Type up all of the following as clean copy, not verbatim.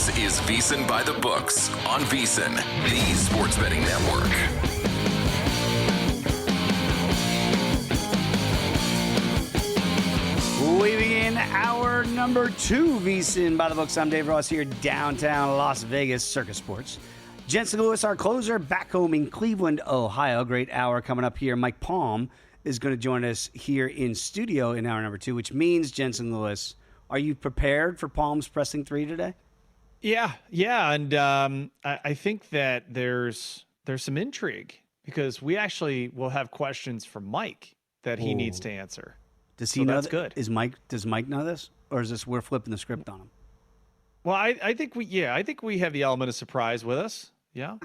This is VSiN By The Books on VSiN, the sports betting network. We begin hour number 2, VSiN By The Books. I'm Dave Ross here, downtown Las Vegas, Circa Sports. Jensen Lewis, our closer, back home in Cleveland, Ohio. Great hour coming up here. Mike Palm is going to join us here in studio in hour number 2, which means, Jensen Lewis, are you prepared for Palm's pressing 3 today? Yeah, and I think that there's some intrigue because we actually will have questions from Mike that he needs to answer. Does he know that's good? Does Mike know this, or is this we're flipping the script on him? Well, I think we have the element of surprise with us. Yeah.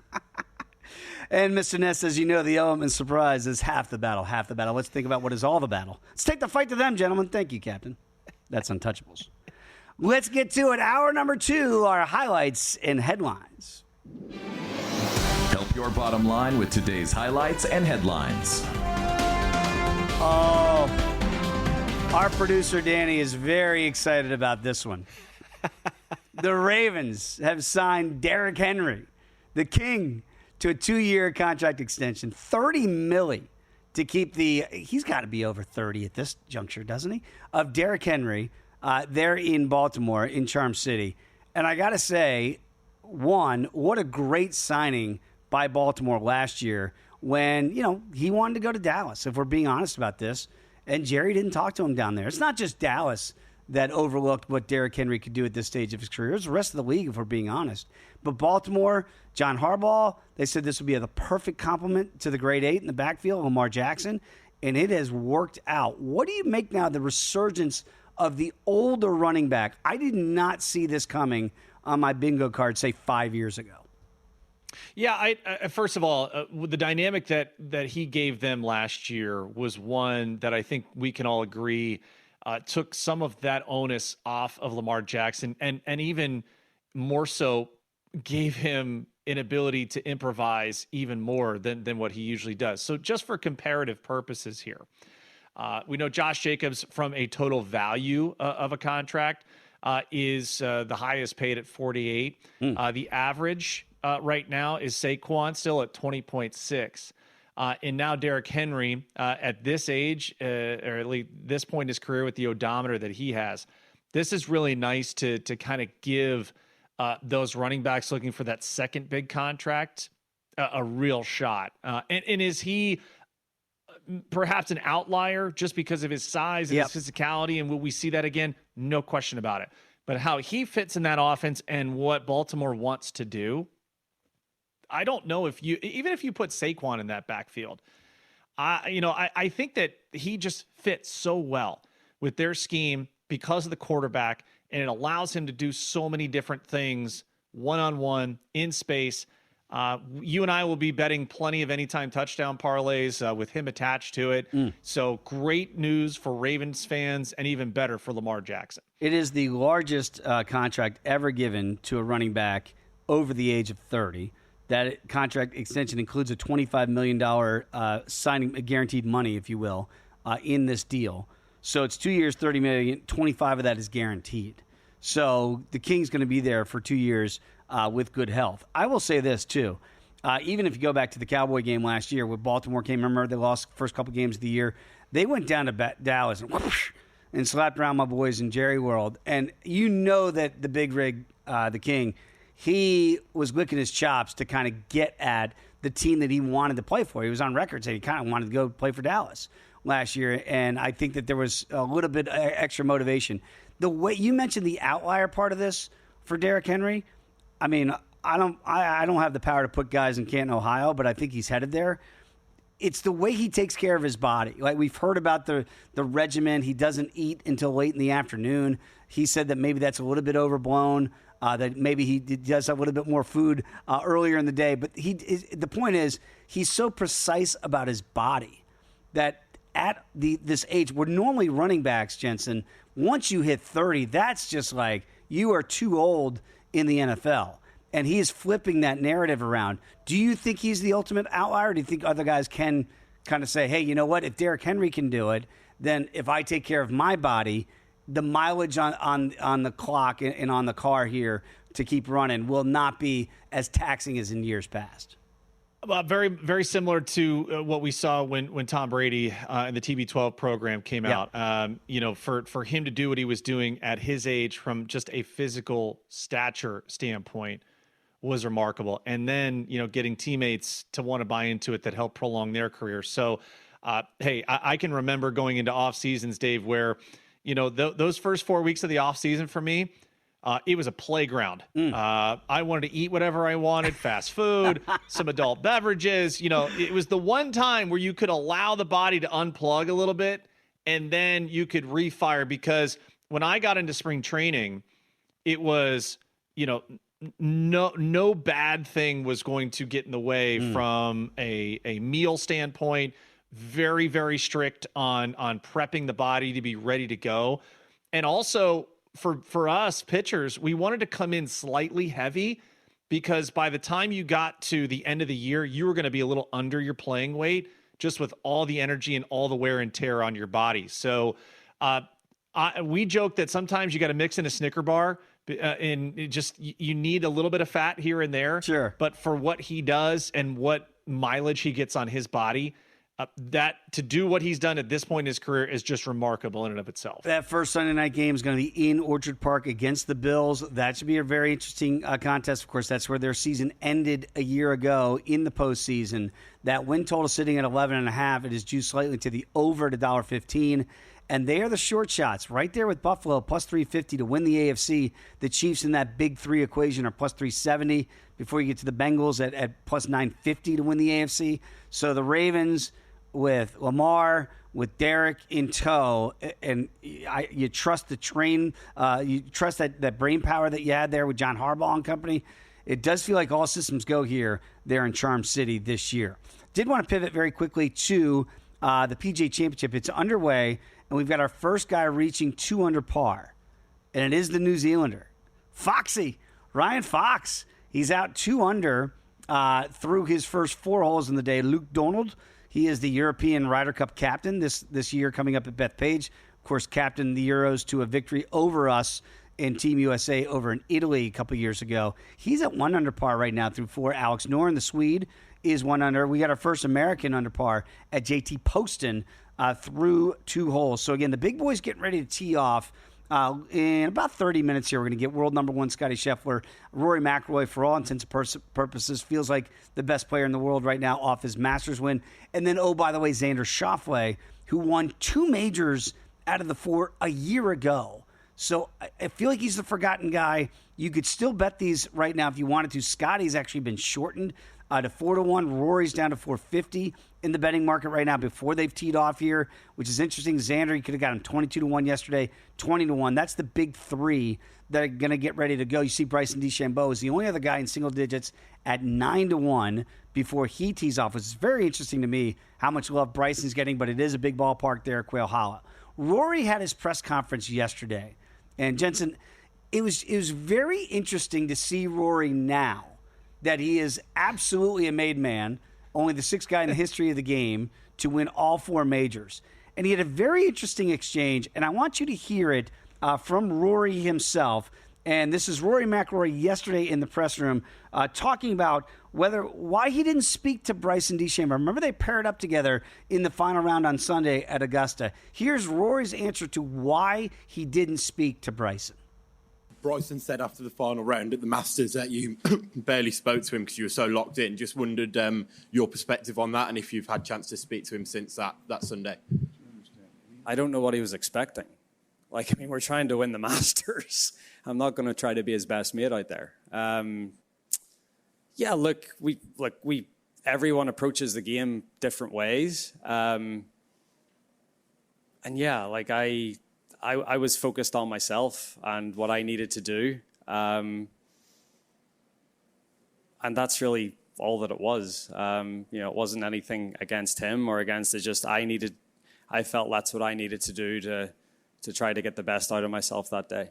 And Mr. Ness says, the element of surprise is half the battle. Let's think about what is all the battle. Let's take the fight to them, gentlemen. Thank you, Captain. That's Untouchables. Let's get to it. Hour number 2, our highlights and headlines. Help your bottom line with today's highlights and headlines. Oh, our producer Danny is very excited about this one. The Ravens have signed Derrick Henry, the king, to a 2-year contract extension, $30 million to keep he's got to be over 30 at this juncture, doesn't he? Of Derrick Henry, there in Baltimore, in Charm City. And I got to say, what a great signing by Baltimore last year when, he wanted to go to Dallas, if we're being honest about this. And Jerry didn't talk to him down there. It's not just Dallas that overlooked what Derrick Henry could do at this stage of his career. It's the rest of the league, if we're being honest. But Baltimore, John Harbaugh, they said this would be the perfect complement to the grade 8 in the backfield, Lamar Jackson, and it has worked out. What do you make now of the resurgence of the older running back? I did not see this coming on my bingo card, say, 5 years ago. Yeah, I first of all, the dynamic that he gave them last year was one that I think we can all agree took some of that onus off of Lamar Jackson and even more so gave him an ability to improvise even more than what he usually does. So just for comparative purposes here, we know Josh Jacobs from a total value of a contract is the highest paid at 48. The average right now is Saquon still at 20.6. And now Derrick Henry at this age, or at least this point in his career with the odometer that he has, this is really nice to kind of give those running backs looking for that second big contract a real shot. And is he perhaps an outlier just because of his size and his physicality? And will we see that again? No question about it. But how he fits in that offense and what Baltimore wants to do, I don't know even if you put Saquon in that backfield, I think that he just fits so well with their scheme because of the quarterback, and it allows him to do so many different things one-on-one in space. You and I will be betting plenty of anytime touchdown parlays with him attached to it. So great news for Ravens fans and even better for Lamar Jackson. It is the largest contract ever given to a running back over the age of 30. That contract extension includes a $25 million signing, guaranteed money, if you will, in this deal. So it's 2 years, $30 million, 25 of that is guaranteed. So the King's going to be there for 2 years with good health. I will say this, too. Even if you go back to the Cowboy game last year where Baltimore came, remember they lost the first couple games of the year. They went down to Dallas and slapped around my boys in Jerry World. And you know that the big rig, the King, he was licking his chops to kind of get at the team that he wanted to play for. He was on record saying he kind of wanted to go play for Dallas last year, and I think that there was a little bit extra motivation. The way you mentioned the outlier part of this for Derrick Henry, I mean, I don't have the power to put guys in Canton, Ohio, but I think he's headed there. It's the way he takes care of his body. Like we've heard about the regimen. He doesn't eat until late in the afternoon. He said that maybe that's a little bit overblown. That maybe he does a little bit more food earlier in the day. But the point is, he's so precise about his body that at this age, where normally running backs, Jensen, once you hit 30, that's just like you are too old in the NFL. And he is flipping that narrative around. Do you think he's the ultimate outlier? Or do you think other guys can kind of say, hey, you know what? If Derrick Henry can do it, then if I take care of my body, the mileage on the clock and on the car here to keep running will not be as taxing as in years past. Very, very similar to what we saw when Tom Brady and the TB12 program came out. For him to do what he was doing at his age from just a physical stature standpoint was remarkable. And then, getting teammates to want to buy into it that helped prolong their career. So, hey, I can remember going into off seasons, Dave, where, those first 4 weeks of the off season for me, it was a playground. I wanted to eat whatever I wanted, fast food, some adult beverages. It was the one time where you could allow the body to unplug a little bit and then you could refire, because when I got into spring training, it was, no bad thing was going to get in the way from a meal standpoint. Very, very strict on prepping the body to be ready to go. And also, for us pitchers, we wanted to come in slightly heavy, because by the time you got to the end of the year, you were going to be a little under your playing weight, just with all the energy and all the wear and tear on your body. So we joke that sometimes you got to mix in a Snicker bar, and you need a little bit of fat here and there. Sure. But for what he does and what mileage he gets on his body, that to do what he's done at this point in his career is just remarkable in and of itself. That first Sunday night game is going to be in Orchard Park against the Bills. That should be a very interesting contest. Of course, that's where their season ended a year ago in the postseason. That win total sitting at 11.5. It is juiced slightly to the over at $1.15. And they are the short shots right there with Buffalo, plus 350 to win the AFC. The Chiefs in that big three equation are plus 370 before you get to the Bengals at plus 950 to win the AFC. So the Ravens, with Lamar, with Derek in tow, and you trust the train, you trust that brain power that you had there with John Harbaugh and company. It does feel like all systems go here there in Charm City this year. Did want to pivot very quickly to the PGA Championship. It's underway, and we've got our first guy reaching 2 under par, and it is the New Zealander, Foxy, Ryan Fox. He's out 2 under through his first 4 holes in the day. Luke Donald, he is the European Ryder Cup captain this year, coming up at Bethpage. Of course, captained the Euros to a victory over us in Team USA over in Italy a couple years ago. He's at 1 under par right now through 4. Alex Noren, the Swede, is 1 under. We got our first American under par at JT Poston through 2 holes. So, again, the big boys getting ready to tee off. In about 30 minutes here, we're going to get world number 1 Scotty Scheffler. Rory McIlroy, for all intents and purposes, feels like the best player in the world right now off his Masters win. And then, oh, by the way, Xander Schauffele, who won 2 majors out of the 4 a year ago. So I feel like he's the forgotten guy. You could still bet these right now if you wanted to. Scotty's actually been shortened to 4-1. Rory's down to 450 in the betting market right now before they've teed off here, which is interesting. Xander, you could have got him 22-1 yesterday, 20-1. That's the big 3 that are going to get ready to go. You see Bryson DeChambeau is the only other guy in single digits at 9-1 before he tees off, which is very interesting to me how much love Bryson's getting, but it is a big ballpark there at Quail Hollow. Rory had his press conference yesterday, and Jensen, it was very interesting to see Rory now that he is absolutely a made man, only the 6th guy in the history of the game to win all 4 majors. And he had a very interesting exchange, and I want you to hear it from Rory himself. And this is Rory McIlroy yesterday in the press room talking about why he didn't speak to Bryson DeChambeau. Remember, they paired up together in the final round on Sunday at Augusta. Here's Rory's answer to why he didn't speak to Bryson. Bryson said after the final round at the Masters that you barely spoke to him because you were so locked in. Just wondered your perspective on that and if you've had a chance to speak to him since that Sunday. I don't know what he was expecting. We're trying to win the Masters. I'm not going to try to be his best mate out there. Everyone approaches the game different ways. I was focused on myself and what I needed to do. And that's really all that it was. It wasn't anything against him or against it. Just I felt that's what I needed to do to try to get the best out of myself that day.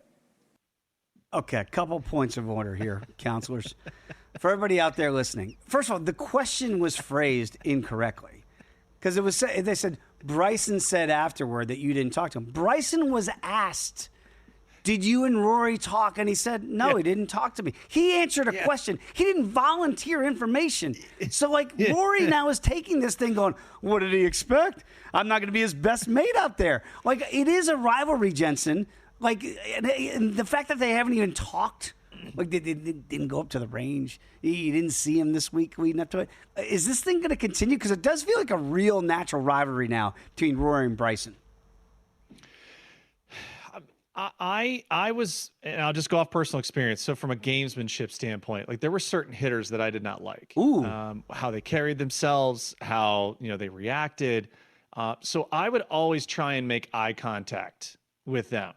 Okay, a couple points of order here, counselors. For everybody out there listening, first of all, the question was phrased incorrectly because they said, Bryson said afterward that you didn't talk to him. Bryson was asked, did you and Rory talk? And he said, no, he didn't talk to me. He answered a question. He didn't volunteer information. So, Rory now is taking this thing going, what did he expect? I'm not going to be his best mate out there. It is a rivalry, Jensen. And the fact that they haven't even talked, they didn't go up to the range. You didn't see him this week leading up to it. Is this thing going to continue? Because it does feel like a real natural rivalry now between Rory and Bryson. I was, and I'll just go off personal experience. So from a gamesmanship standpoint, there were certain hitters that I did not like. How they carried themselves, how they reacted. So I would always try and make eye contact with them,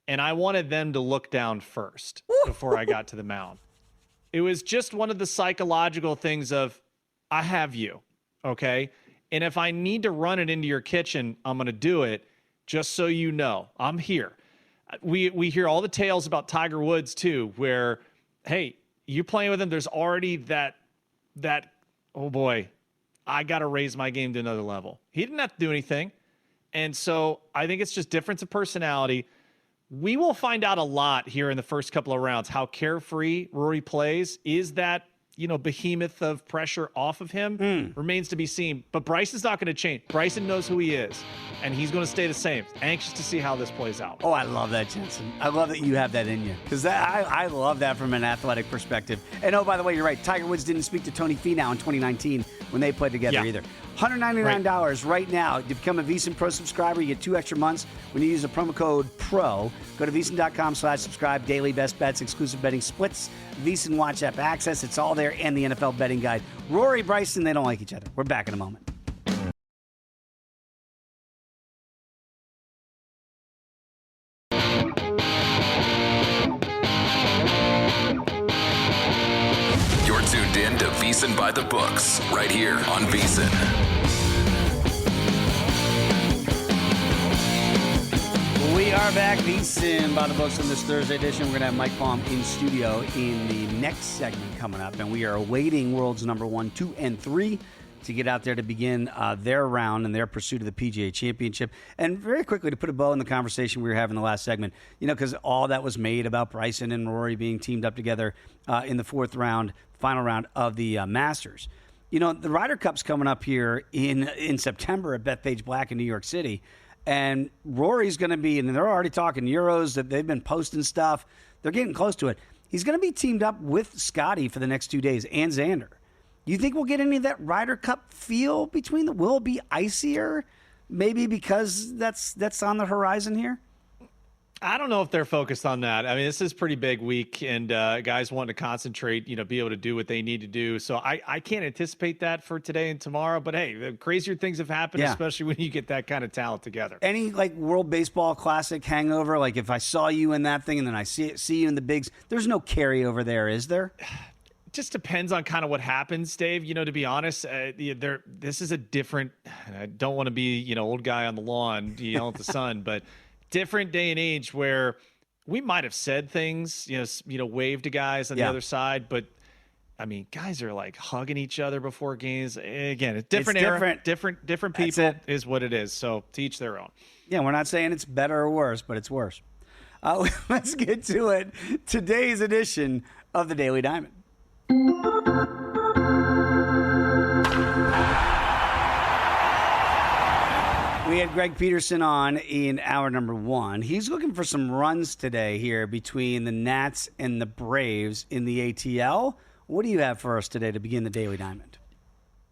and I wanted them to look down first before I got to the mound. It was just one of the psychological things of, I have you, okay, and if I need to run it into your kitchen, I'm going to do it. Just so you know, I'm here. We hear all the tales about Tiger Woods too, where, hey, you playing with him, there's already that, oh boy, I got to raise my game to another level. He didn't have to do anything. And so I think it's just difference of personality. We will find out a lot here in the first couple of rounds, how carefree Rory plays. Is that, behemoth of pressure off of him? Remains to be seen. But Bryson's not going to change. Bryson knows who he is, and he's going to stay the same. Anxious to see how this plays out. Oh, I love that, Jensen. I love that you have that in you, because I love that from an athletic perspective. And oh, by the way, you're right. Tiger Woods didn't speak to Tony Finau in 2019 when they played together either. $199 right now to become a VSiN Pro subscriber. You get 2 extra months when you use the promo code PRO. Go to VSiN.com/subscribe. Daily best bets, exclusive betting splits, VSiN Watch app access. It's all there, and the NFL betting guide. Rory, Bryson, they don't like each other. We're back in a moment. You're tuned in to VSiN By The Books, right here on VSiN. We are back, VSiN By The Books on this Thursday edition. We're going to have Mike Palm in studio in the next segment coming up, and we are awaiting world's number 1, 2, and 3 to get out there to begin their round and their pursuit of the PGA Championship. And very quickly, to put a bow in the conversation we were having in the last segment, because all that was made about Bryson and Rory being teamed up together in the final round of the Masters. The Ryder Cup's coming up here in September at Bethpage Black in New York City. And Rory's going to be, and they're already talking Euros, that they've been posting stuff. They're getting close to it. He's going to be teamed up with Scotty for the next 2 days, and Xander. Do you think we'll get any of that Ryder Cup feel between them? Will it be icier? Maybe because that's on the horizon here? I don't know if they're focused on that. I mean, this is a pretty big week, and guys want to concentrate, be able to do what they need to do. So I can't anticipate that for today and tomorrow. But, hey, the crazier things have happened, especially when you get that kind of talent together. Any, World Baseball Classic hangover? If I saw you in that thing and then I see you in the bigs, there's no carryover there, is there? Just depends on kind of what happens, Dave. To be honest, this is a different – I don't want to be, old guy on the lawn yelling at the sun, but – different day and age where we might have said things, waved to guys on the other side, but I mean, guys are hugging each other before games. Again, it's different era, different people is what it is. So to each their own. Yeah, we're not saying it's better or worse, but it's worse. Let's get to it. Today's edition of the Daily Diamond. We had Greg Peterson on in hour number 1. He's looking for some runs today here between the Nats and the Braves in the ATL. What do you have for us today to begin the Daily Diamond?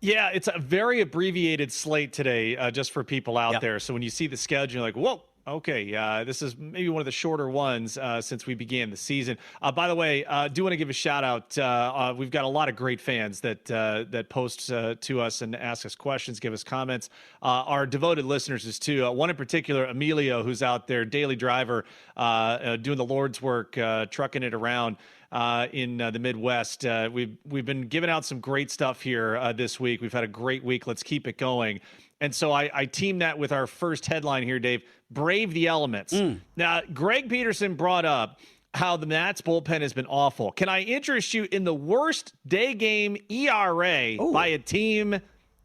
Yeah, it's a very abbreviated slate today, just for people out there. So when you see the schedule, you're like, whoa. Okay, this is maybe one of the shorter ones since we began the season. By the way, I do want to give a shout out. We've got a lot of great fans that post to us and ask us questions, give us comments. Our devoted listeners is too. One in particular, Emilio, who's out there, daily driver, doing the Lord's work, trucking it around in the Midwest. We've been giving out some great stuff here this week. We've had a great week. Let's keep it going. And so I teamed that with our first headline here, Dave, Brave the Elements. Now, Greg Peterson brought up how the Nats bullpen has been awful. Can I interest you in the worst day game ERA by a team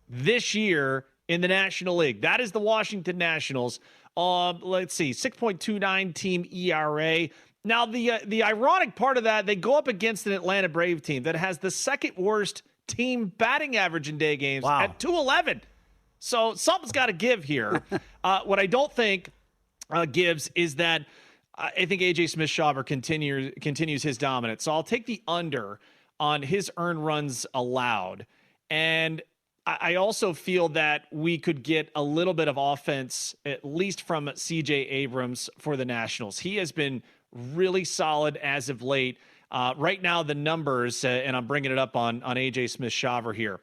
this year in the National League. That is the Washington Nationals. Let's see, 6.29 team ERA. Now, the ironic part of that, they go up against an Atlanta Brave team that has the second worst team batting average in day games at 211. So something's got to give here. What I don't think gives is that I think A.J. Smith-Shawver continues his dominance. So I'll take the under on his earned runs allowed. And I also feel that we could get a little bit of offense, at least from C.J. Abrams for the Nationals. He has been really solid as of late. Right now, the numbers, and I'm bringing it up on A.J. Smith-Shawver here.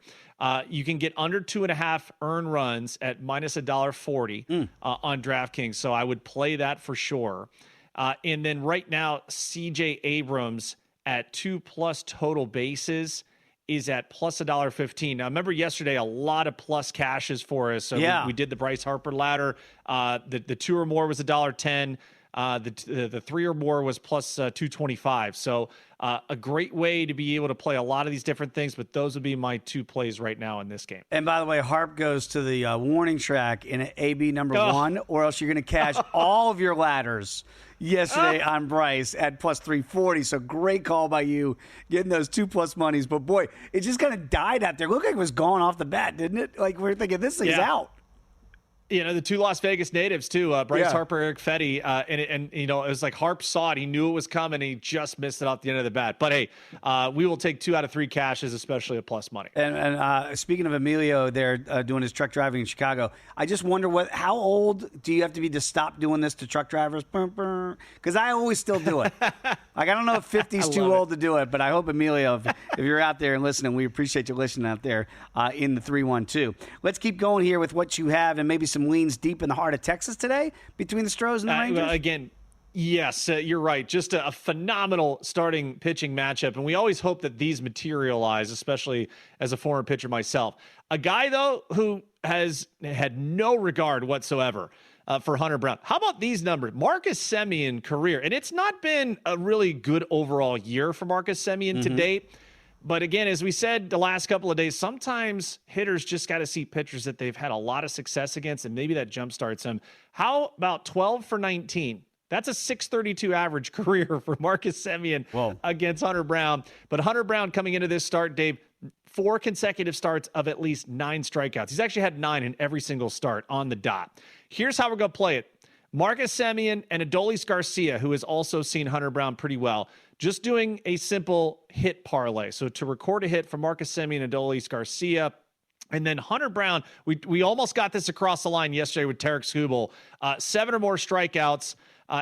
You can get under 2.5 earned runs at minus $1.40 on DraftKings. So I would play that for sure. And then right now, C.J. Abrams at 2+ total bases is at plus $1.15. Now, remember yesterday, a lot of plus cashes for us. So we did the Bryce Harper ladder. The 2 or more was $1.10. The 3 or more was plus 225. So a great way to be able to play a lot of these different things, but those would be my 2 plays right now in this game. And by the way, Harp goes to the warning track in AB number 1, or else you're going to cash all of your ladders yesterday on Bryce at plus 340. So great call by you getting those 2+ monies. But boy, it just kind of died out there. It looked like it was gone off the bat, didn't it? Like we're thinking this thing's out. You know, the 2 Las Vegas natives, too, Bryce Harper, Eric Fetty, and it was like Harp saw it. He knew it was coming. He just missed it off the end of the bat. But, hey, we will take 2 out of 3 cashes, especially at plus money. And speaking of Emilio there doing his truck driving in Chicago, I just wonder how old do you have to be to stop doing this to truck drivers? Because I always still do it. Like, I don't know if 50's too old to do it, but I hope, Emilio, if you're out there and listening, we appreciate you listening out there in the 312. Let's keep going here with what you have and maybe some leans deep in the heart of Texas today between the Stros and the Rangers? Again, yes, you're right. Just a phenomenal starting pitching matchup. And we always hope that these materialize, especially as a former pitcher myself. A guy, though, who has had no regard whatsoever for Hunter Brown. How about these numbers? Marcus Semien career. And it's not been a really good overall year for Marcus Semien to date. But again, as we said the last couple of days, sometimes hitters just got to see pitchers that they've had a lot of success against, and maybe that jumpstarts them. How about 12 for 19? That's a 632 average career for Marcus Semien against Hunter Brown. But Hunter Brown coming into this start, Dave, 4 consecutive starts of at least 9 strikeouts. He's actually had 9 in every single start on the dot. Here's how we're going to play it. Marcus Semien and Adolis Garcia, who has also seen Hunter Brown pretty well, just doing a simple hit parlay. So to record a hit from Marcus Semien and Adolis Garcia, and then Hunter Brown, we almost got this across the line yesterday with Tarek Skubal, 7 or more strikeouts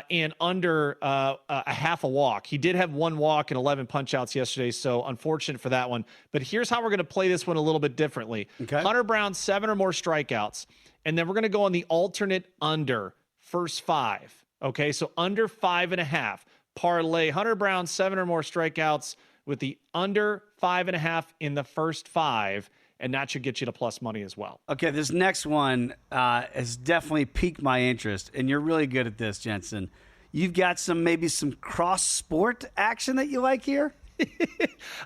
and under a half a walk. He did have 1 walk and 11 punch-outs yesterday, so unfortunate for that one. But here's how we're going to play this one a little bit differently. Okay. Hunter Brown, 7 or more strikeouts, and then we're going to go on the alternate under first 5. Okay, so under 5.5. Parlay Hunter Brown 7 or more strikeouts with the under 5.5 in the first 5, and that should get you to plus money as well. Okay, this next one has definitely piqued my interest, and you're really good at this, Jensen. You've got maybe some cross-sport action that you like here?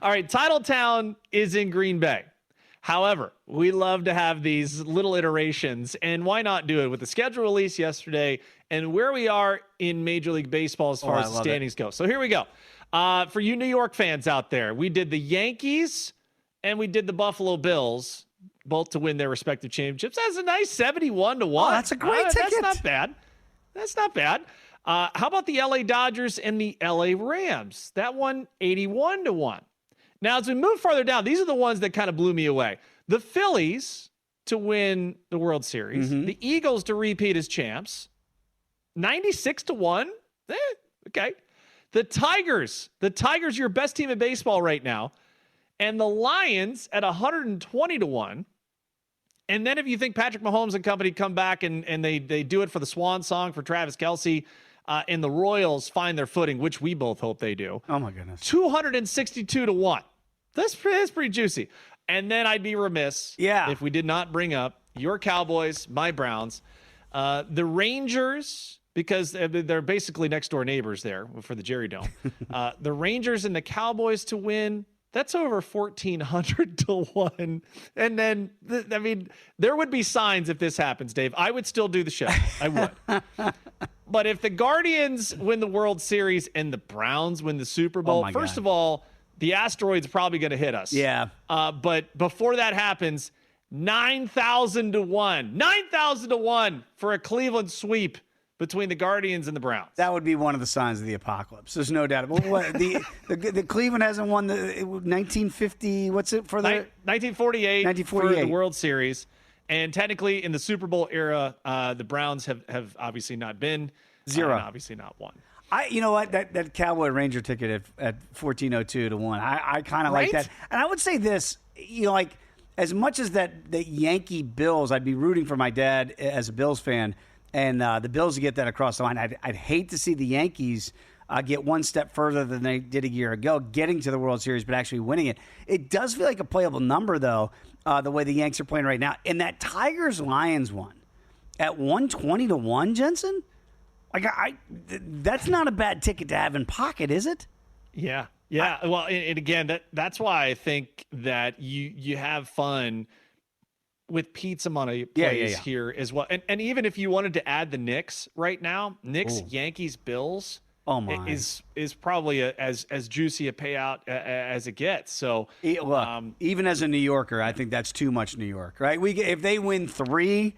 All right, Titletown is in Green Bay. However, we love to have these little iterations, and why not do it with the schedule release yesterday and where we are in Major League Baseball as far as the standings go. So here we go. For you New York fans out there, we did the Yankees and we did the Buffalo Bills, both to win their respective championships. That's a nice 71-1. Oh, that's a great ticket. That's not bad. That's not bad. How about the LA Dodgers and the LA Rams? That one, 81-1. Now, as we move farther down, these are the ones that kind of blew me away. The Phillies to win the World Series. The Eagles to repeat as champs. 96-1. Okay. The Tigers, your best team in baseball right now. And the Lions at 120-1. And then if you think Patrick Mahomes and company come back and they do it for the swan song for Travis Kelce, and the Royals find their footing, which we both hope they do. Oh, my goodness. 262-1. That's pretty juicy. And then I'd be remiss if we did not bring up your Cowboys, my Browns, the Rangers, because they're basically next-door neighbors there for the Jerry Dome. The Rangers and the Cowboys to win, That's over 1,400 to 1. And then, I mean, there would be signs if this happens, Dave. I would still do the show. I would. But if the Guardians win the World Series and the Browns win the Super Bowl, first of all, the asteroid's probably going to hit us. Yeah. But before that happens, 9,000 to 1. 9,000 to 1 for a Cleveland sweep between the Guardians and the Browns. That would be one of the signs of the apocalypse. There's no doubt. But what, the Cleveland hasn't won the 1950. What's it for the 1948? 1948 for the World Series, and technically in the Super Bowl era, the Browns have obviously not been zero, and obviously not won. You know what, that Cowboy Ranger ticket at 1402 to 1. I kind of like that, and I would say this. Like as much as the Yankee Bills, I'd be rooting for my dad as a Bills fan. And the Bills to get that across the line. I'd hate to see the Yankees get one step further than they did a year ago, getting to the World Series, but actually winning it. It does feel like a playable number, though, the way the Yanks are playing right now. And that Tigers-Lions one at 120 to 1, Jensen? That's not a bad ticket to have in pocket, is it? Yeah. Well, and again, that's why I think that you have fun with pizza money plays here as well. And even if you wanted to add the Knicks right now, Yankees, Bills is probably as juicy a payout as it gets. So even as a New Yorker, I think that's too much New York, right? If they win 3,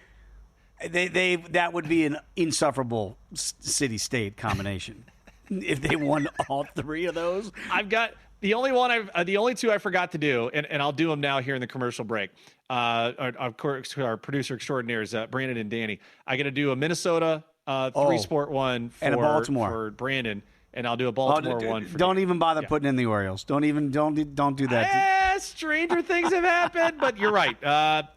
that would be an insufferable city-state combination. If they won all 3 of those. I've got the only 2 I forgot to do, and I'll do them now here in the commercial break. Of course, our producer extraordinaires, Brandon and Danny. I got to do a Minnesota 3-sport one and a Baltimore for Brandon, and I'll do a Baltimore one. Don't even bother putting in the Orioles. Don't do that. Stranger things have happened, but you're right.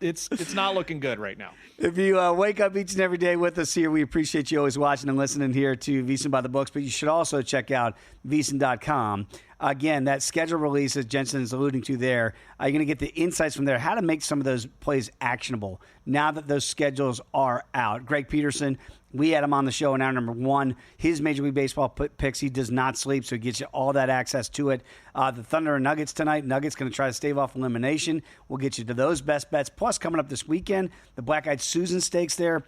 It's not looking good right now. If you wake up each and every day with us here, we appreciate you always watching and listening here to VSiN By The Books, but you should also check out VSiN.com. Again, that schedule release, as Jensen is alluding to there, you're going to get the insights from there, how to make some of those plays actionable now that those schedules are out. Greg Peterson, we had him on the show in hour number 1. His Major League Baseball picks, he does not sleep, so he gets you all that access to it. The Thunder and Nuggets tonight. Nuggets going to try to stave off elimination. We'll get you to those best bets. Plus, coming up this weekend, the Black-Eyed Susan Stakes there.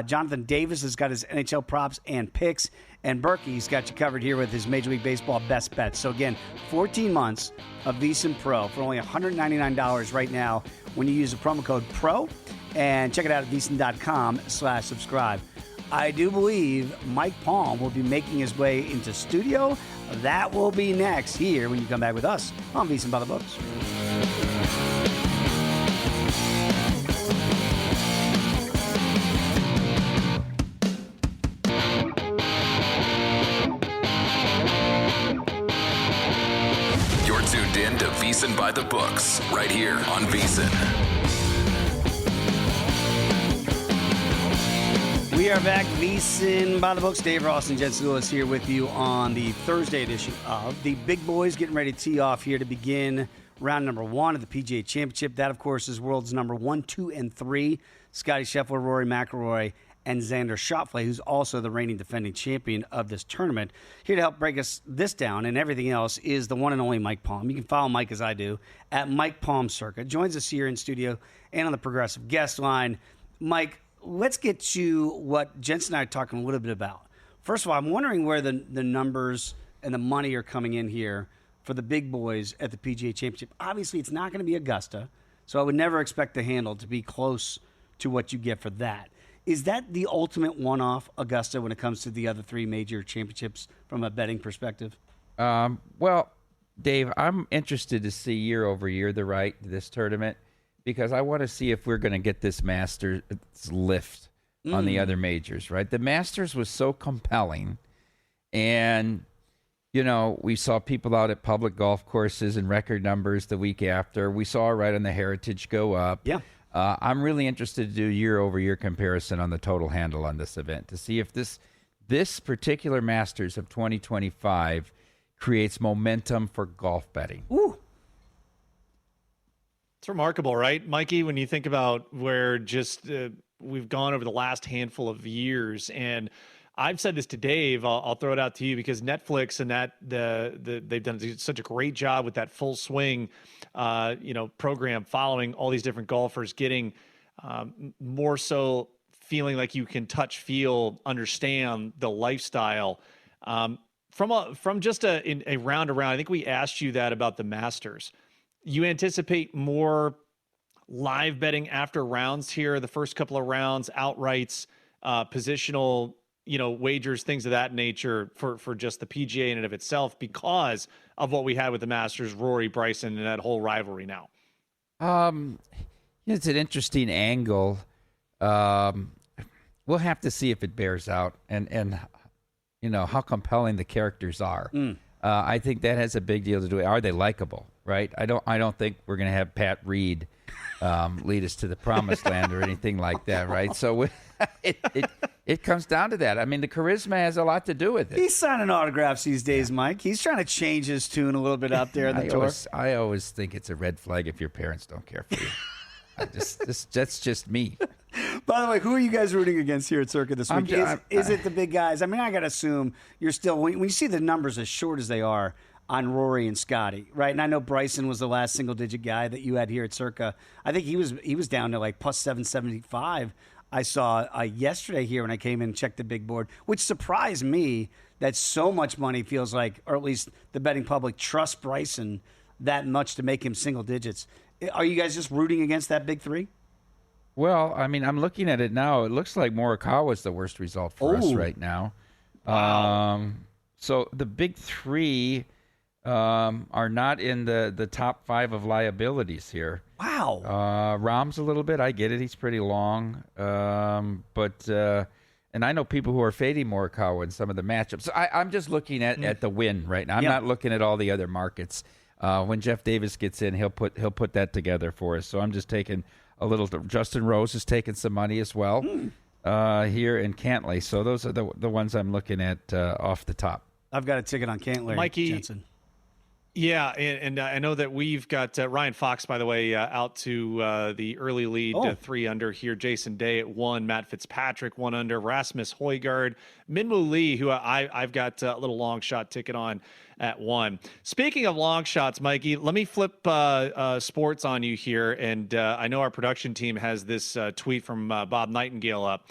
Jonathan Davis has got his NHL props and picks. And Berkey's got you covered here with his Major League Baseball best bets. So, again, 14 months of VSiN Pro for only $199 right now when you use the promo code PRO. And check it out at VSiN.com/subscribe. I do believe Mike Palm will be making his way into studio. That will be next here when you come back with us on VSiN By The Books. You're tuned in to VSiN By The Books, right here on VSiN. We are back, VSiN By The Books. Dave Ross and Jensen Lewis here with you on the Thursday edition of the Big Boys, getting ready to tee off here to begin round number 1 of the PGA Championship. That, of course, is world's number 1, 2, and 3. Scottie Scheffler, Rory McIlroy, and Xander Schauffele, who's also the reigning defending champion of this tournament. Here to help break us this down and everything else is the one and only Mike Palm. You can follow Mike, as I do, at Mike Palm Circa. Joins us here in studio and on the Progressive guest line. Mike, let's get to what Jensen and I are talking a little bit about. First of all, I'm wondering where the numbers and the money are coming in here for the big boys at the PGA Championship. Obviously, it's not going to be Augusta, so I would never expect the handle to be close to what you get for that. Is that the ultimate one-off, Augusta, when it comes to the other 3 major championships from a betting perspective? Well, Dave, I'm interested to see year over year the right to this tournament because I want to see if we're going to get this Masters lift on the other majors, right? The Masters was so compelling, and, you know, we saw people out at public golf courses in record numbers the week after. We saw right on the Heritage go up. Yeah. I'm really interested to do year-over-year comparison on the total handle on this event to see if this particular Masters of 2025 creates momentum for golf betting. Ooh. It's remarkable, right, Mikey, when you think about where just we've gone over the last handful of years. And I've said this to Dave. I'll throw it out to you because Netflix and they've done such a great job with that Full Swing, program following all these different golfers, getting more so feeling like you can touch, feel, understand the lifestyle. From just a round around, I think we asked you that about the Masters. You anticipate more live betting after rounds here, the first couple of rounds, outrights, positional, wagers, things of that nature for just the PGA in and of itself because of what we had with the Masters, Rory, Bryson, and that whole rivalry now. It's an interesting angle. We'll have to see if it bears out and how compelling the characters are. I think that has a big deal to do. Are they likable? Right? I don't think we're going to have Pat Reed lead us to the promised land or anything like that. Right? So it comes down to that. I mean, the charisma has a lot to do with it. He's signing autographs these days, Mike. He's trying to change his tune a little bit out there in the tour. I always think it's a red flag if your parents don't care for you. That's just me. By the way, who are you guys rooting against here at Circa this week? Is it the big guys? I mean, I got to assume you're still, when you see the numbers as short as they are on Rory and Scotty, right? And I know Bryson was the last single-digit guy that you had here at Circa. I think he was down to like plus 775. I saw yesterday here when I came in and checked the big board, which surprised me that so much money feels like, or at least the betting public trusts Bryson that much to make him single digits. Are you guys just rooting against that big three? Well, I mean, I'm looking at it now. It looks like Morikawa is the worst result for us right now. Wow. So the big three are not in the top 5 of liabilities here. Wow. Rahm's a little bit. I get it. He's pretty long. But and I know people who are fading Morikawa in some of the matchups. So I'm just looking at the win right now. I'm not looking at all the other markets. When Jeff Davis gets in, he'll put that together for us. So I'm just taking a little. Justin Rose is taking some money as well here in Cantley. So those are the ones I'm looking at off the top. I've got a ticket on Cantley, Mikey, Jensen. Yeah, and I know that we've got Ryan Fox, by the way, out to the early lead, 3 under here. Jason Day at 1, Matt Fitzpatrick 1 under, Rasmus Højgaard, Minwoo Lee, who I've got a little long shot ticket on at 1. Speaking of long shots, Mikey, let me flip sports on you here, and I know our production team has this tweet from Bob Nightingale up.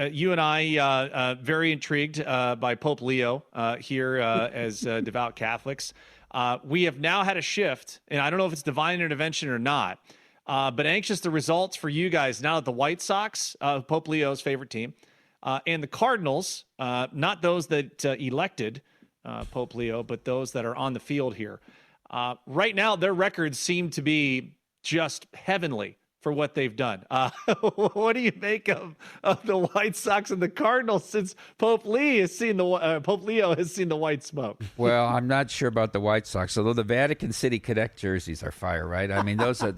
You and I very intrigued by Pope Leo here as devout Catholics. We have now had a shift, and I don't know if it's divine intervention or not, but anxious the results for you guys now that the White Sox, Pope Leo's favorite team, and the Cardinals, not those that elected Pope Leo, but those that are on the field here. Right now, their records seem to be just heavenly for what they've done. What do you make of the White Sox and the Cardinals since Pope Leo has seen the white smoke? Well, I'm not sure about the White Sox, although the Vatican City Connect jerseys are fire, right? I mean, those are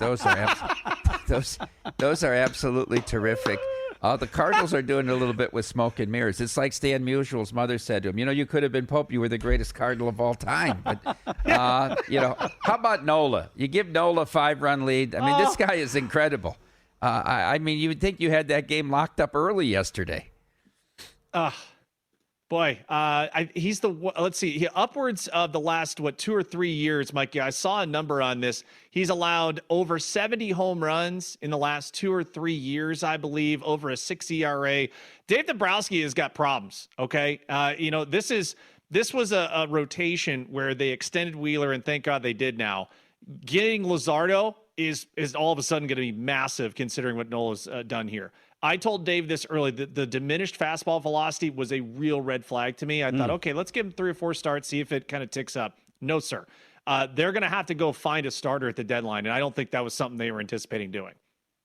absolutely terrific. The Cardinals are doing a little bit with smoke and mirrors. It's like Stan Musial's mother said to him, you could have been Pope. You were the greatest Cardinal of all time. But, how about Nola? You give Nola a 5-run lead. I mean, this guy is incredible. I mean, you would think you had that game locked up early yesterday. He's let's see, upwards of the last, 2 or 3 years, Mikey, I saw a number on this. He's allowed over 70 home runs in the last 2 or 3 years, I believe, over a 6 ERA. Dave Dombrowski has got problems. Okay. This was a rotation where they extended Wheeler, and thank God they did now. Getting Luzardo is all of a sudden going to be massive considering what Nola's done here. I told Dave this early. The diminished fastball velocity was a real red flag to me. I thought, okay, let's give him 3 or 4 starts, see if it kind of ticks up. No, sir. They're going to have to go find a starter at the deadline, and I don't think that was something they were anticipating doing.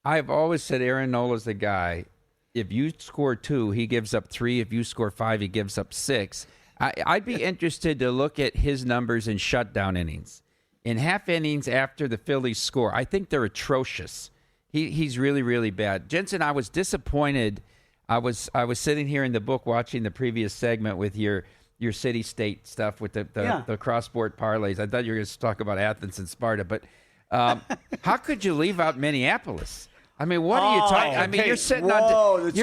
I've always said Aaron Nola's the guy. If you score 2, he gives up 3. If you score 5, he gives up 6. I'd be interested to look at his numbers in shutdown innings. In half innings after the Phillies score, I think they're atrocious. He's really, really bad. Jensen, I was disappointed. I was sitting here in the book watching the previous segment with your city-state stuff with the cross-sport parlays. I thought you were going to talk about Athens and Sparta, but how could you leave out Minneapolis? I mean, what are you talking? I mean, you're sitting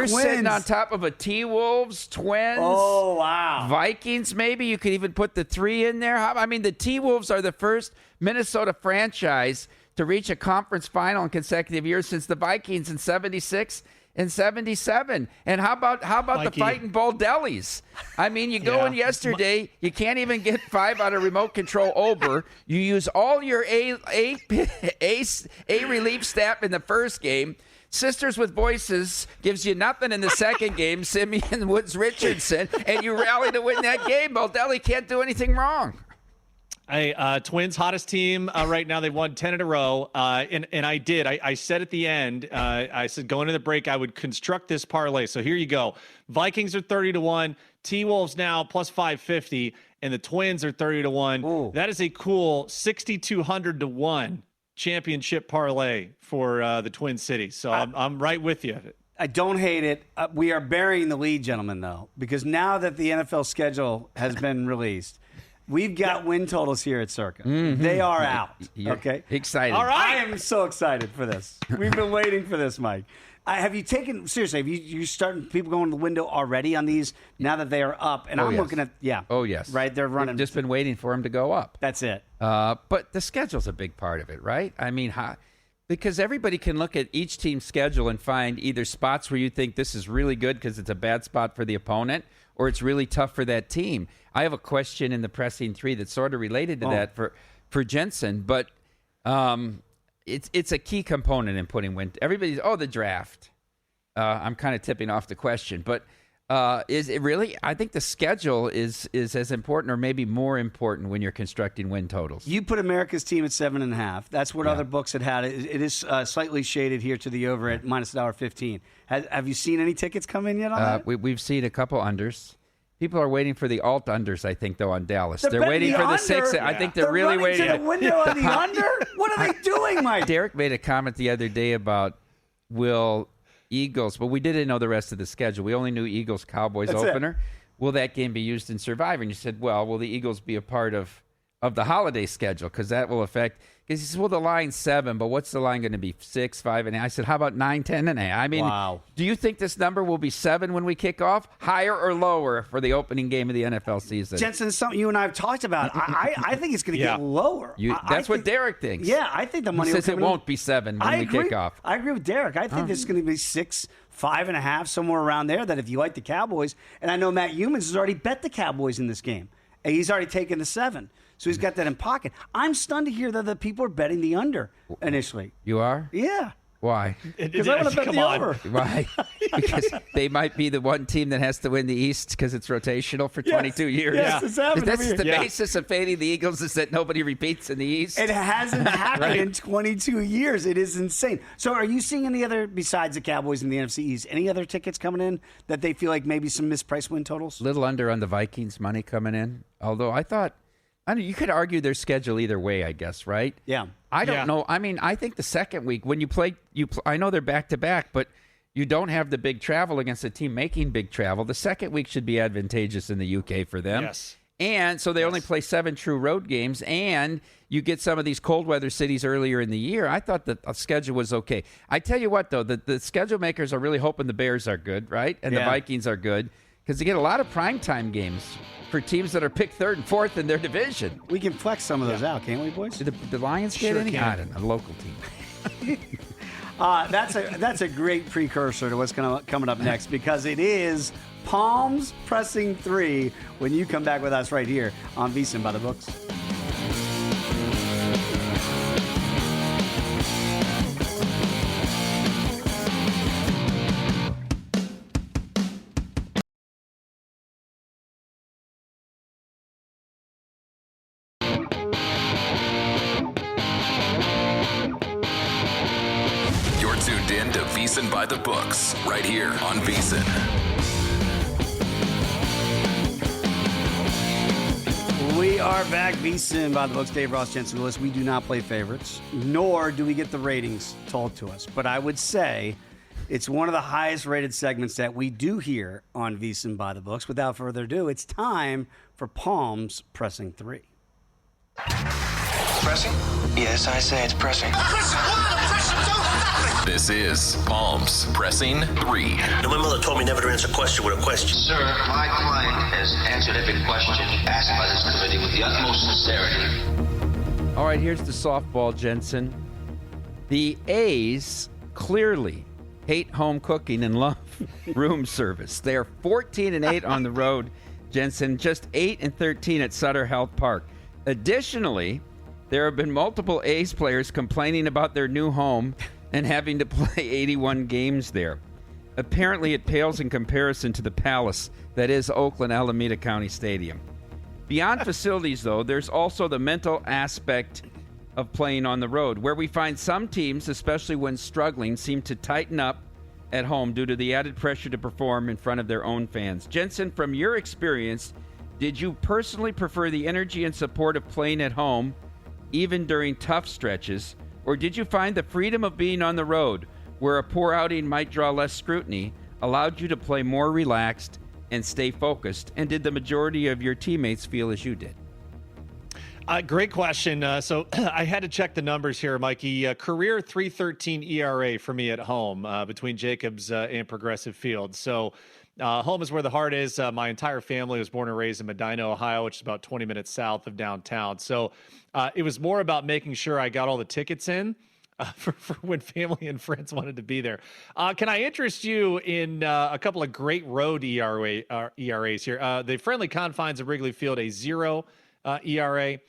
sitting on top of a T-Wolves, Twins. Oh, wow. Vikings, maybe you could even put the 3 in there. I mean, the T-Wolves are the first Minnesota franchise to reach a conference final in consecutive years since the Vikings in '76 and '77. And how about the fighting Bull Delis? I mean, you go in yesterday, you can't even get 5 out of remote control Ober. You use all your A relief staff in the first game. Sisters with Voices gives you nothing in the second game, Simeon Woods Richardson, and you rally to win that game. Bull Deli can't do anything wrong. Hey, Twins, hottest team right now. They won 10 in a row. And I did. I said at the end, I said going into the break, I would construct this parlay. So here you go. Vikings are 30-1. T-Wolves now plus 550. And the Twins are 30-1. Ooh. That is a cool 6,200-1 championship parlay for the Twin Cities. So I'm right with you. I don't hate it. We are burying the lead, gentlemen, though, because now that the NFL schedule has been released, we've got win totals here at Circa. Mm-hmm. They are out. Okay? Excited. All right. I am so excited for this. We've been waiting for this, Mike. Have you taken, seriously, have you started people going to the window already on these now that they are up? And I'm looking at, Oh, yes. Right? They're running. We've just been waiting for them to go up. That's it. But the schedule's a big part of it, right? I mean, because everybody can look at each team's schedule and find either spots where you think this is really good because it's a bad spot for the opponent, or it's really tough for that team. I have a question in the pressing 3 that's sort of related to that for Jensen, but it's a key component in putting win. Everybody's the draft. I'm kind of tipping off the question, but is it really? I think the schedule is as important, or maybe more important, when you're constructing win totals. You put America's team at 7.5. That's what other books had. It is slightly shaded here to the over at minus $1.15. Have you seen any tickets come in yet on that? We've seen a couple unders. People are waiting for the alt unders, I think, though, on Dallas. They're waiting the for the under. 6. I think they're really waiting. To the window on the under? What are they doing, Mike? Derek made a comment the other day about will Eagles, but we didn't know the rest of the schedule. We only knew Eagles-Cowboys opener. Will that game be used in Survivor? And you said, well, will the Eagles be a part of the holiday schedule? Because that will affect. Because he says, well, the line's 7, but what's the line going to be? 6, 5, and I said, how about 9, 10, and 8? I mean, do you think this number will be 7 when we kick off? Higher or lower for the opening game of the NFL season? Jensen, something you and I have talked about. I think it's going to get lower. That's what Derek thinks. Yeah, I think the money says it won't be 7 when we kick off. I agree with Derek. I think this is going to be 6, 5.5, somewhere around there. That if you like the Cowboys, and I know Matt Humans has already bet the Cowboys in this game, and he's already taken the 7. So he's got that in pocket. I'm stunned to hear that the people are betting the under initially. You are? Yeah. Why? Because I want to bet the over. Why? Because they might be the one team that has to win the East because it's rotational for 22 years. Yes, it's happened That's every the year. basis of fading the Eagles is that nobody repeats in the East. It hasn't happened in 22 years. It is insane. So are you seeing any other, besides the Cowboys and the NFC East, any other tickets coming in that they feel like maybe some mispriced win totals? Little under on the Vikings money coming in. Although I thought, you could argue their schedule either way, I guess, right? Yeah. I don't know. I mean, I think the second week when you play, I know they're back-to-back, but you don't have the big travel against a team making big travel. The second week should be advantageous in the UK for them. Yes. And so they only play 7 true road games, and you get some of these cold weather cities earlier in the year. I thought the schedule was okay. I tell you what, though, the schedule makers are really hoping the Bears are good, right? And the Vikings are good, because they get a lot of primetime games for teams that are picked 3rd and 4th in their division. We can flex some of those out, can't we, boys? Do the Lions get any? can. I don't know, a local team. That's a great precursor to what's coming up next, because it is Palms Pressing 3 when you come back with us right here on VSiN By The Books. You're tuned in to VSiN By The Books, right here on VSiN. We are back. VSiN By The Books. Dave Ross, Jensen Lewis. We do not play favorites, nor do we get the ratings told to us. But I would say it's one of the highest rated segments that we do here on VSiN By The Books. Without further ado, it's time for Palms Pressing 3. Pressing? Yes, I say it's pressing. Pressing? What? Pressing? Don't happen. This is Palms Pressing 3. Now, my mother told me never to answer a question with a question. Sir, my client has answered every question asked by this committee with the utmost sincerity. All right, here's the softball, Jensen. The A's clearly hate home cooking and love room service. They are 14-8 on the road, Jensen, just 8-13 at Sutter Health Park. Additionally, there have been multiple A's players complaining about their new home and having to play 81 games there. Apparently, it pales in comparison to the palace that is Oakland Alameda County Stadium. Beyond facilities, though, there's also the mental aspect of playing on the road, where we find some teams, especially when struggling, seem to tighten up at home due to the added pressure to perform in front of their own fans. Jensen, from your experience, did you personally prefer the energy and support of playing at home, even during tough stretches, or did you find the freedom of being on the road, where a poor outing might draw less scrutiny, allowed you to play more relaxed and stay focused? And did the majority of your teammates feel as you did? Great question. So I had to check the numbers here, Mikey. Career 3.13 ERA for me at home between Jacobs and Progressive Field. So home is where the heart is. My entire family was born and raised in Medina, Ohio, which is about 20 minutes south of downtown. So it was more about making sure I got all the tickets in for when family and friends wanted to be there. Can I interest you in a couple of great road ERAs here? The friendly confines of Wrigley Field, a 0 ERA,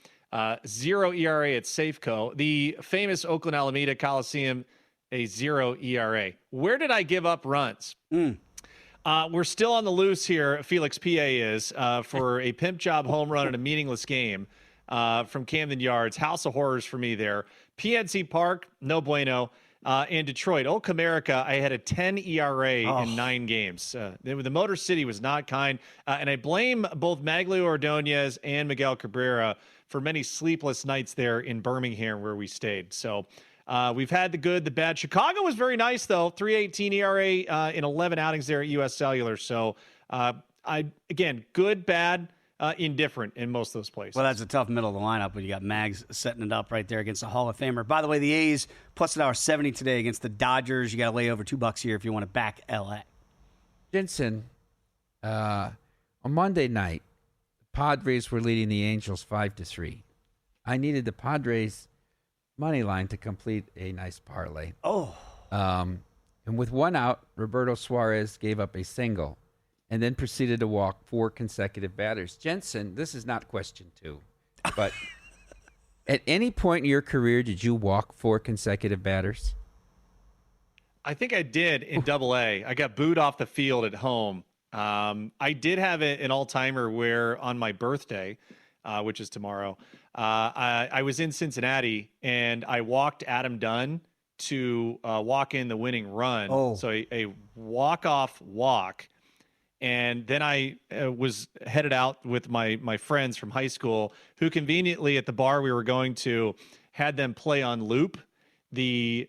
0 ERA at Safeco. The famous Oakland Alameda Coliseum, a 0 ERA. Where did I give up runs? We're still on the loose here, Felix PA is, for a pimp job home run in a meaningless game from Camden Yards. House of horrors for me there. PNC Park, no bueno. And Detroit, Old Comerica, I had a 10 ERA in 9 games. The Motor City was not kind. And I blame both Maglio Ordonez and Miguel Cabrera for many sleepless nights there in Birmingham where we stayed. So we've had the good, the bad. Chicago was very nice, though. 3.18 ERA in 11 outings there at U.S. Cellular. So, again, good, bad, indifferent in most of those places. Well, that's a tough middle of the lineup when you got Mags setting it up right there against the Hall of Famer. By the way, the A's plus $1.70 today against the Dodgers. You got to lay over $2 here if you want to back LA. Jensen, on Monday night, the Padres were leading the Angels 5-3. I needed the Padres money line to complete a nice parlay. And with one out, Roberto Suarez gave up a single and then proceeded to walk 4 consecutive batters. Jensen, this is not question 2, but at any point in your career, did you walk 4 consecutive batters? I think I did in Double-A. I got booed off the field at home. I did have an all-timer where on my birthday, which is tomorrow, I was in Cincinnati and I walked Adam Dunn to walk in the winning run. So a walk-off walk. And then I was headed out with my friends from high school who conveniently at the bar we were going to had them play on loop the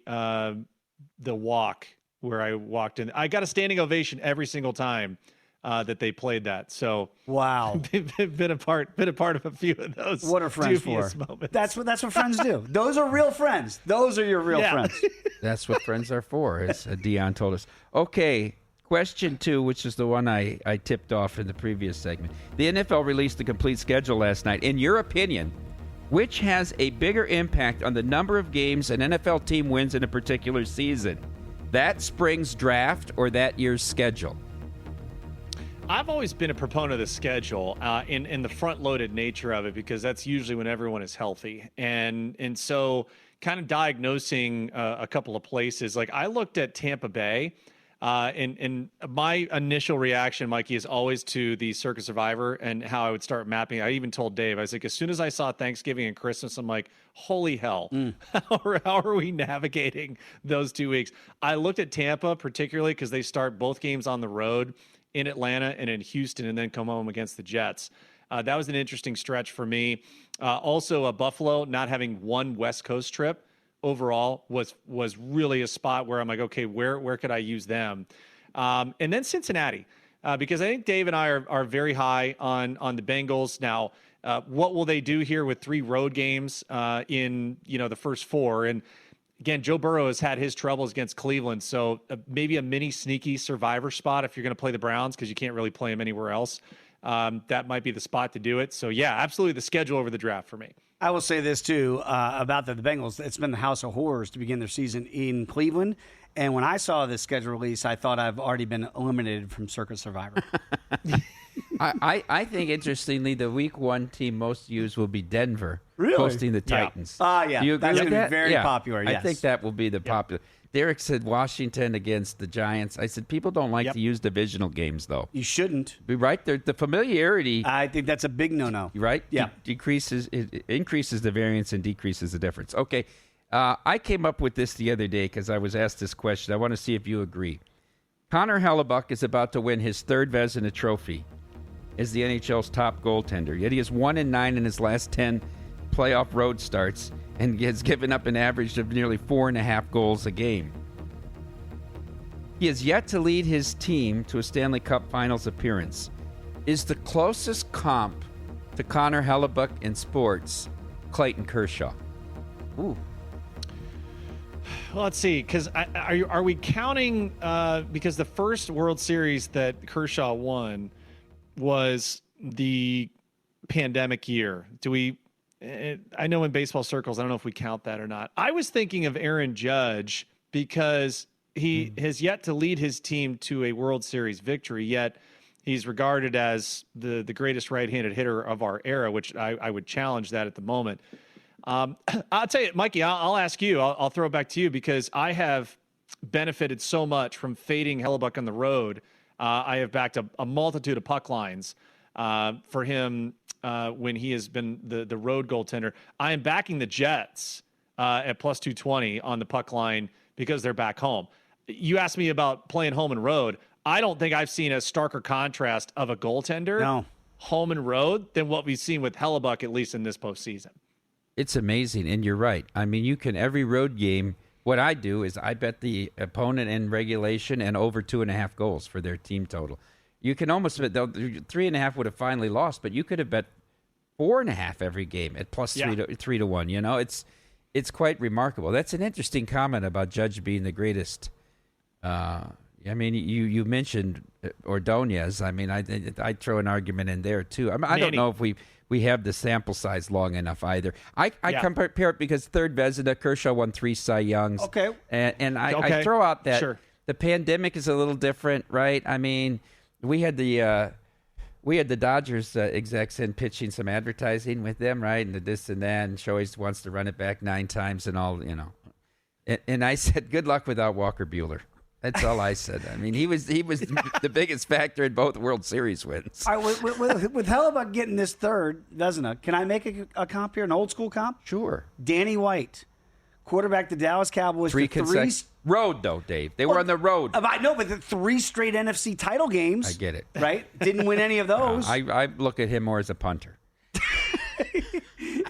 walk where I walked in. I got a standing ovation every single time that they played that. So wow, been a part of a few of those. What are friends for? Moments. That's what friends do. Those are real friends. Those are your real friends. That's what friends are for, as Dion told us. Okay. Question 2, which is the one I tipped off in the previous segment. The NFL released the complete schedule last night. In your opinion, which has a bigger impact on the number of games an NFL team wins in a particular season? That spring's draft or that year's schedule? I've always been a proponent of the schedule in the front-loaded nature of it because that's usually when everyone is healthy. And so kind of diagnosing a couple of places. Like I looked at Tampa Bay. And my initial reaction, Mikey, is always to the Circa Survivor and how I would start mapping. I even told Dave, I was like, as soon as I saw Thanksgiving and Christmas, I'm like, holy hell, how are we navigating those 2 weeks? I looked at Tampa particularly because they start both games on the road in Atlanta and in Houston and then come home against the Jets. That was an interesting stretch for me. Also, Buffalo not having one West Coast trip overall was really a spot where I'm like, okay, where could I use them? And then Cincinnati, because I think Dave and I are very high on the Bengals. Now, what will they do here with 3 road games in the first 4? And again, Joe Burrow has had his troubles against Cleveland, so maybe a mini sneaky survivor spot if you're going to play the Browns because you can't really play them anywhere else. That might be the spot to do it. So, yeah, absolutely the schedule over the draft for me. I will say this, too, about the Bengals. It's been the house of horrors to begin their season in Cleveland. And when I saw this schedule release, I thought I've already been eliminated from Circa Survivor. I think, interestingly, the week 1 team most used will be Denver hosting the Titans. Yeah. Do you agree That's with going to that? be very popular, yes. I think that will be the popular. Derek said Washington against the Giants. I said people don't like to use divisional games, though. You shouldn't. Right? The familiarity. I think that's a big no-no. Right? Yeah. It increases the variance and decreases the difference. Okay. I came up with this the other day because I was asked this question. I want to see if you agree. Connor Hellebuck is about to win his 3rd VSiN trophy as the NHL's top goaltender. Yet he is 1-9 in his last 10 playoff road starts and has given up an average of nearly 4.5 goals a game. He has yet to lead his team to a Stanley Cup Finals appearance. Is the closest comp to Connor Hellebuck in sports Clayton Kershaw? Ooh. Well, let's see, because are we counting because the first World Series that Kershaw won was the pandemic year. Do we? I know in baseball circles, I don't know if we count that or not. I was thinking of Aaron Judge because he has yet to lead his team to a World Series victory, yet he's regarded as the greatest right-handed hitter of our era, which I would challenge that at the moment. I'll tell you, Mikey, I'll ask you. I'll throw it back to you because I have benefited so much from fading Hellebuck on the road. I have backed a multitude of puck lines for him when he has been the road goaltender. I am backing the Jets at plus 220 on the puck line because they're back home. You asked me about playing home and road. I don't think I've seen a starker contrast of a goaltender, home and road, than what we've seen with Hellebuck, at least in this postseason. It's amazing, and you're right. I mean, you can every road game. What I do is I bet the opponent in regulation and over 2.5 goals for their team total. You can almost bet 3.5 would have finally lost, but you could have bet 4.5 every game at plus 3 to 1. You know, it's quite remarkable. That's an interesting comment about Judge being the greatest. I mean, you mentioned Ordonez. I mean, I'd throw an argument in there too. I mean, I don't know if we have the sample size long enough either. I compare it because 3rd Vezina, Kershaw won 3 Cy Youngs. Okay. And I throw out that the pandemic is a little different, right? I mean, we had the Dodgers execs in pitching some advertising with them, right? And the this and that, and Shohei wants to run it back 9 times and all, you know. And I said, good luck without Walker Buehler. That's all I said. I mean, he was the biggest factor in both World Series wins. All right, with Hellebuck getting this 3rd Vezina, can I make a comp here, an old school comp? Sure. Danny White, quarterback the Dallas Cowboys. 3 road, though, Dave. They were on the road. I know, but the 3 straight NFC title games. I get it. Right? Didn't win any of those. I look at him more as a punter.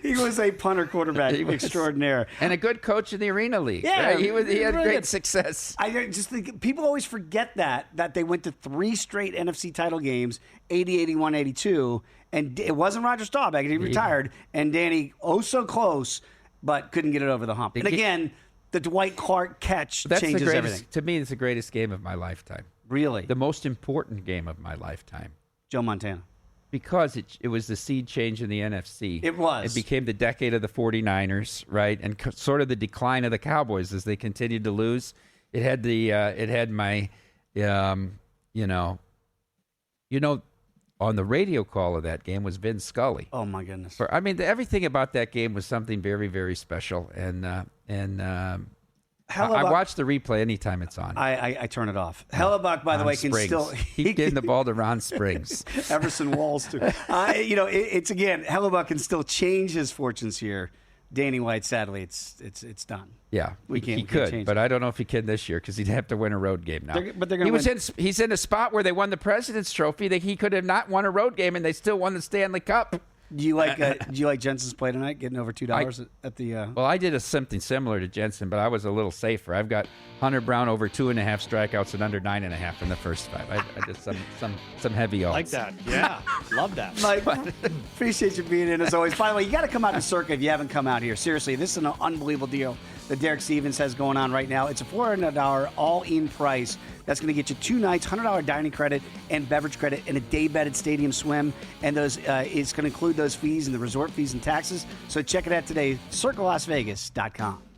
He was a punter quarterback extraordinaire. And a good coach in the Arena League. Yeah. Right? He had great good success. I just think people always forget that they went to 3 straight NFC title games, 80, 81, 82, and it wasn't Roger Staubach. He retired, and Danny, so close, but couldn't get it over the hump. And again, the Dwight Clark catch changes everything. To me, it's the greatest game of my lifetime. Really? The most important game of my lifetime. Joe Montana. Because it was the seed change in the NFC. It was. It became the decade of the 49ers, right? And sort of the decline of the Cowboys as they continued to lose. It had my, on the radio call of that game was Vin Scully. Oh, my goodness. Everything about that game was something very, very special. I watch the replay anytime it's on. I turn it off. Hellebuck, by the way, can still keep getting the ball to Ron Springs. Everson Walls too. It's again, Hellebuck can still change his fortunes here. Danny White, sadly, it's done. Yeah, he could, but I don't know if he can this year because he'd have to win a road game now. But they're going to win. He's in a spot where they won the President's Trophy that he could have not won a road game, and they still won the Stanley Cup. Do you like Jensen's play tonight? Getting over $2 at the. Well, I did something similar to Jensen, but I was a little safer. I've got Hunter Brown over 2.5 strikeouts and under 9.5 in the first 5. I did some heavy odds. Like that, yeah, love that. Mike, appreciate you being in as always. By the way, you got to come out to Circa if you haven't come out here. Seriously, this is an unbelievable deal. that Derek Stevens has going on right now. It's a $400 all-in price. That's going to get you 2 nights, $100 dining credit and beverage credit, and a day-bedded stadium swim. And those it's going to include those fees and the resort fees and taxes. So check it out today, circalasvegas.com.